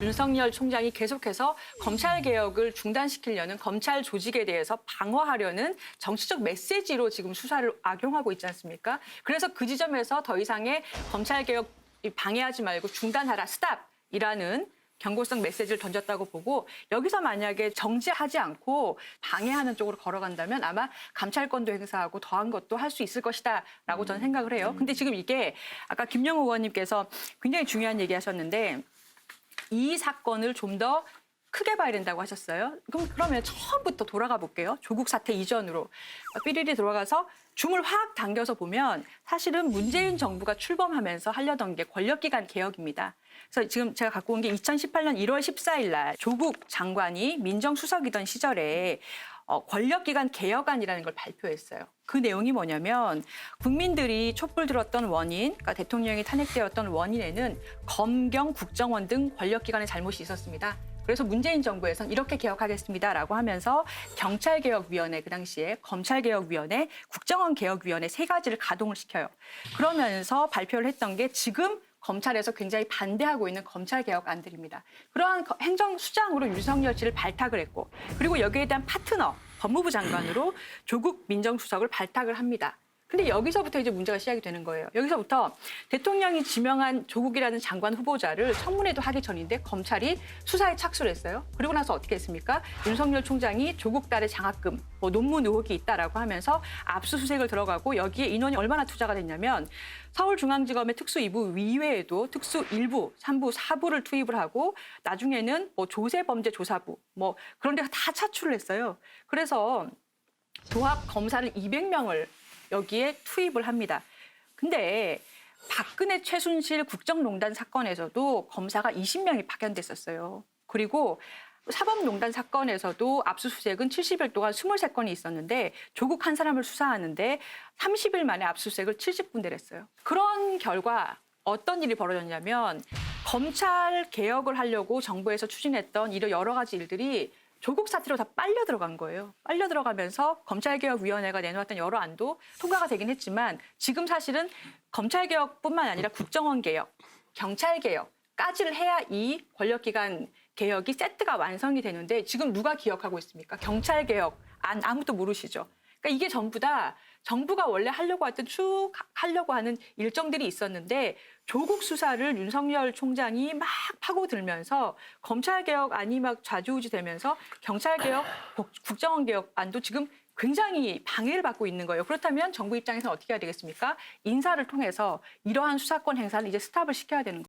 윤석열 총장이 계속해서 검찰 개혁을 중단시키려는 검찰 조직에 대해서 방어하려는 정치적 메시지로 지금 수사를 악용하고 있지 않습니까? 그래서 그 지점에서 더 이상의 검찰 개혁 방해하지 말고 중단하라, 스탑이라는 경고성 메시지를 던졌다고 보고, 여기서 만약에 정지하지 않고 방해하는 쪽으로 걸어간다면 아마 감찰권도 행사하고 더한 것도 할 수 있을 것이다라고 저는 생각을 해요. 근데 지금 이게 아까 김영우 의원님께서 굉장히 중요한 얘기 하셨는데, 이 사건을 좀 더 크게 봐야 된다고 하셨어요. 그러면 처음부터 돌아가 볼게요. 조국 사태 이전으로. 삐리리 돌아가서 줌을 확 당겨서 보면 사실은 문재인 정부가 출범하면서 하려던 게 권력기관 개혁입니다. 그래서 지금 제가 갖고 온 게 2018년 1월 14일 날 조국 장관이 민정수석이던 시절에 권력기관 개혁안이라는 걸 발표했어요. 그 내용이 뭐냐면 국민들이 촛불 들었던 원인, 그러니까 대통령이 탄핵되었던 원인에는 검경, 국정원 등 권력기관의 잘못이 있었습니다. 그래서 문재인 정부에서는 이렇게 개혁하겠습니다라고 하면서 경찰개혁위원회, 그 당시에 검찰개혁위원회, 국정원개혁위원회 세 가지를 가동을 시켜요. 그러면서 발표를 했던 게 지금 검찰에서 굉장히 반대하고 있는 검찰개혁안들입니다. 그러한 행정수장으로 윤석열 씨를 발탁을 했고, 그리고 여기에 대한 파트너, 법무부 장관으로 조국 민정수석을 발탁을 합니다. 근데 여기서부터 이제 문제가 시작이 되는 거예요. 여기서부터 대통령이 지명한 조국이라는 장관 후보자를 청문회도 하기 전인데 검찰이 수사에 착수를 했어요. 그리고 나서 어떻게 했습니까? 윤석열 총장이 조국 딸의 장학금, 논문 의혹이 있다라고 하면서 압수수색을 들어가고, 여기에 인원이 얼마나 투자가 됐냐면 서울중앙지검의 특수 2부 이외에도 특수 1부, 3부, 4부를 투입을 하고, 나중에는 조세범죄조사부 그런 데가 다 차출을 했어요. 그래서 도합 검사를 200명을 여기에 투입을 합니다. 근데 박근혜 최순실 국정농단 사건에서도 검사가 20명이 파견됐었어요. 그리고 사법농단 사건에서도 압수수색은 70일 동안 23건이 있었는데 조국 한 사람을 수사하는데 30일 만에 압수수색을 70군데를 했어요. 그런 결과 어떤 일이 벌어졌냐면 검찰 개혁을 하려고 정부에서 추진했던 이런 여러 가지 일들이 조국 사태로 다 빨려 들어간 거예요. 빨려 들어가면서 검찰개혁위원회가 내놓았던 여러 안도 통과가 되긴 했지만, 지금 사실은 검찰개혁뿐만 아니라 국정원개혁, 경찰개혁까지를 해야 이 권력기관 개혁이 세트가 완성이 되는데, 지금 누가 기억하고 있습니까? 경찰개혁 아무도 모르시죠? 그러니까 이게 전부 다 정부가 원래 하려고 하는 일정들이 있었는데, 조국 수사를 윤석열 총장이 막 파고들면서 검찰개혁안이 막 좌지우지 되면서 경찰개혁, 국정원개혁안도 지금 굉장히 방해를 받고 있는 거예요. 그렇다면 정부 입장에서는 어떻게 해야 되겠습니까? 인사를 통해서 이러한 수사권 행사를 이제 스탑을 시켜야 되는 거예요.